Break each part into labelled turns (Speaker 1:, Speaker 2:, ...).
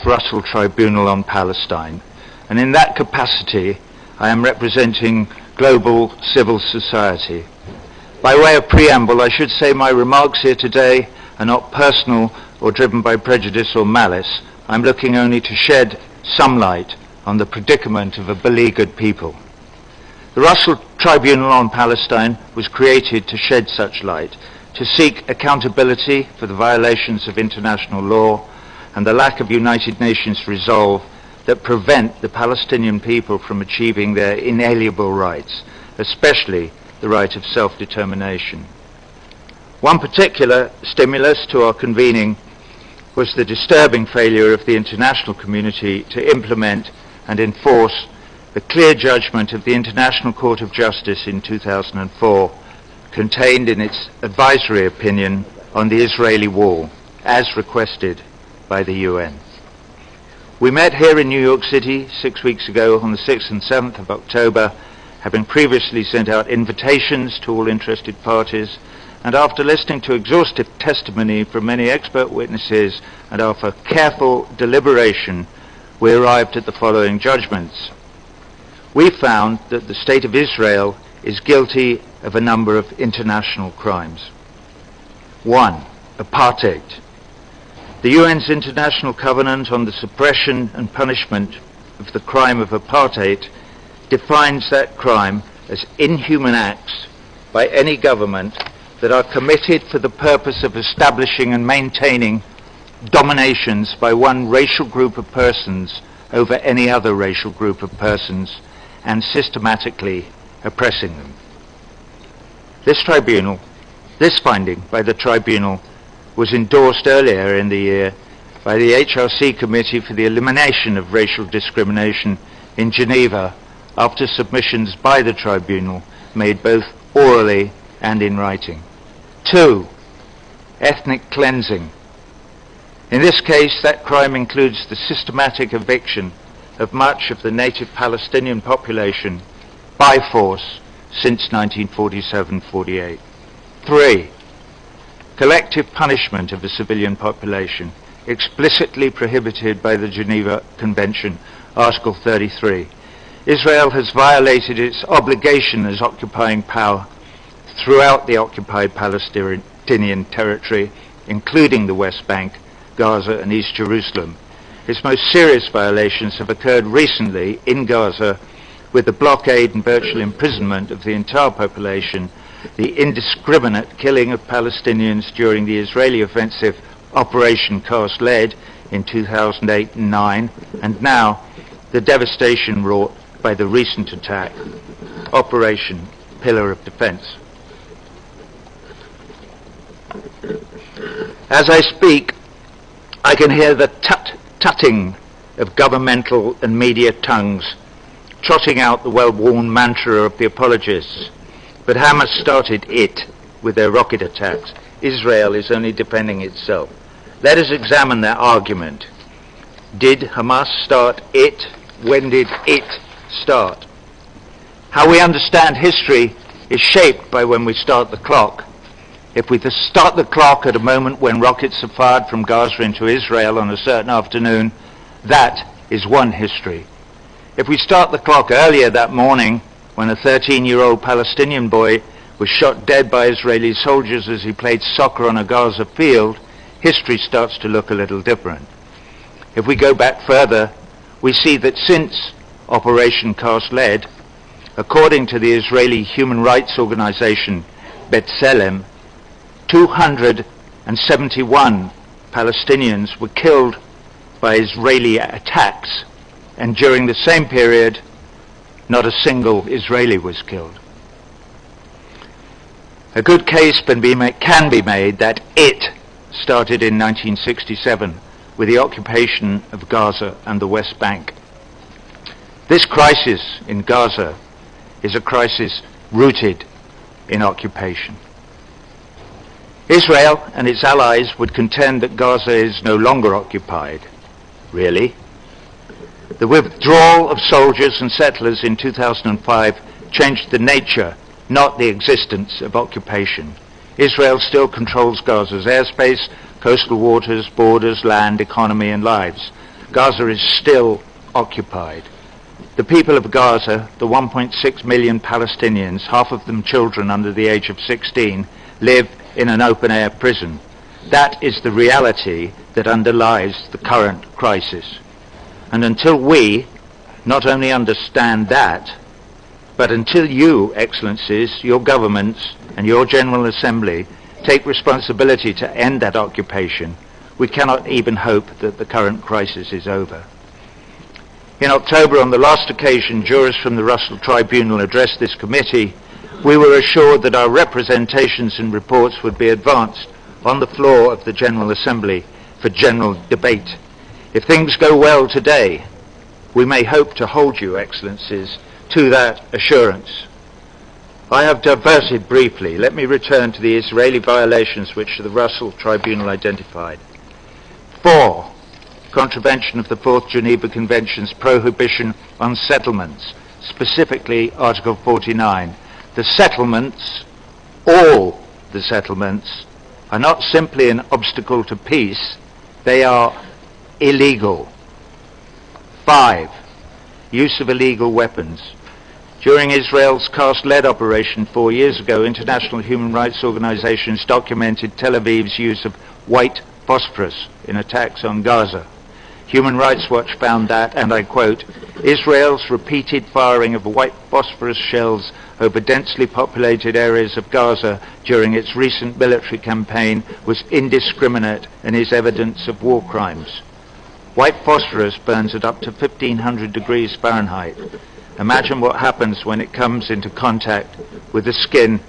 Speaker 1: Russell Tribunal on Palestine, and in that capacity I am representing global civil society. By way of preamble, I should say my remarks here today are not personal or driven by prejudice or malice. I'm looking only to shed some light on the predicament of a beleaguered people. The Russell Tribunal on Palestine was created to shed such light, to seek accountability for the violations of international law and the lack of United Nations resolve that prevent the Palestinian people from achieving their inalienable rights, especially the right of self-determination. One particular stimulus to our convening was the disturbing failure of the international community to implement and enforce the clear judgment of the International Court of Justice in 2004, contained in its advisory opinion on the Israeli wall, as requested by the UN. We met here in New York City 6 weeks ago on the 6th and 7th of October, having previously sent out invitations to all interested parties, and after listening to exhaustive testimony from many expert witnesses and after careful deliberation, we arrived at the following judgments. We found that the State of Israel is guilty of a number of international crimes. 1. Apartheid. The UN's International Covenant on the Suppression and Punishment of the Crime of Apartheid defines that crime as inhuman acts by any government that are committed for the purpose of establishing and maintaining dominations by one racial group of persons over any other racial group of persons and systematically oppressing them. This finding by the tribunal was endorsed earlier in the year by the HRC Committee for the Elimination of Racial Discrimination in Geneva after submissions by the tribunal made both orally and in writing. 2. Ethnic cleansing. In this case, that crime includes the systematic eviction of much of the native Palestinian population by force since 1947-48. 3. Collective punishment of the civilian population, explicitly prohibited by the Geneva Convention, Article 33. Israel has violated its obligation as occupying power throughout the occupied Palestinian territory, including the West Bank, Gaza and East Jerusalem. Its most serious violations have occurred recently in Gaza with the blockade and virtual imprisonment of the entire population, the indiscriminate killing of Palestinians during the Israeli offensive Operation Cast Lead in 2008 and 9, and now the devastation wrought by the recent attack, Operation Pillar of Defense. As I speak, I can hear the tutting of governmental and media tongues trotting out the well-worn mantra of the apologists. But Hamas started it with their rocket attacks. Israel is only defending itself. Let us examine that argument. Did Hamas start it? When did it start? How we understand history is shaped by when we start the clock. If we start the clock at a moment when rockets are fired from Gaza into Israel on a certain afternoon, that is one history. If we start the clock earlier that morning, when a 13-year-old Palestinian boy was shot dead by Israeli soldiers as he played soccer on a Gaza field, history starts to look a little different. If we go back further, we see that since Operation Cast Lead, according to the Israeli human rights organization B'Tselem, 271 Palestinians were killed by Israeli attacks, and during the same period, not a single Israeli was killed. A good case can be made that it started in 1967 with the occupation of Gaza and the West Bank. This crisis in Gaza is a crisis rooted in occupation. Israel and its allies would contend that Gaza is no longer occupied. Really? The withdrawal of soldiers and settlers in 2005 changed the nature, not the existence, of occupation. Israel still controls Gaza's airspace, coastal waters, borders, land, economy and lives. Gaza is still occupied. The people of Gaza, the 1.6 million Palestinians, half of them children under the age of 16, live in an open-air prison. That is the reality that underlies the current crisis. And until we not only understand that, but until you, Excellencies, your governments and your General Assembly take responsibility to end that occupation, we cannot even hope that the current crisis is over. In October, on the last occasion jurors from the Russell Tribunal addressed this committee, we were assured that our representations and reports would be advanced on the floor of the General Assembly for general debate. If things go well today, we may hope to hold you, Excellencies, to that assurance. I have diverted briefly. Let me return to the Israeli violations which the Russell Tribunal identified. 4. Contravention of the Fourth Geneva Convention's prohibition on settlements, specifically Article 49. The settlements, all the settlements, are not simply an obstacle to peace, they are illegal. 5. Use of illegal weapons. During Israel's cast-lead operation 4 years ago, international human rights organizations documented Tel Aviv's use of white phosphorus in attacks on Gaza. Human Rights Watch found that, and I quote, Israel's repeated firing of white phosphorus shells over densely populated areas of Gaza during its recent military campaign was indiscriminate and is evidence of war crimes. White phosphorus burns at up to 1500 degrees Fahrenheit. Imagine what happens when it comes into contact with the skin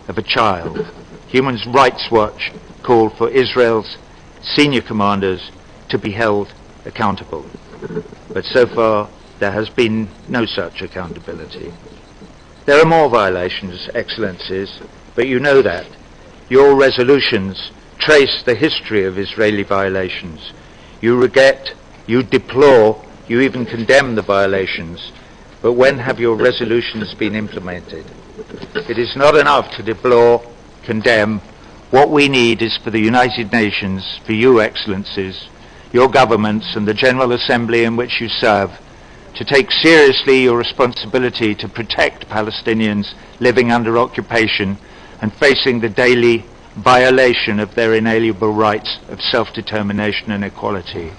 Speaker 1: of a child. Human Rights Watch called for Israel's senior commanders to be held accountable. But so far, there has been no such accountability. There are more violations, Excellencies, but you know that. Your resolutions trace the history of Israeli violations. You regret, you deplore, you even condemn the violations. But when have your resolutions been implemented? It is not enough to deplore, condemn. What we need is for the United Nations, for you, Excellencies, your governments and the General Assembly in which you serve, to take seriously your responsibility to protect Palestinians living under occupation and facing the daily violation of their inalienable rights of self-determination and equality.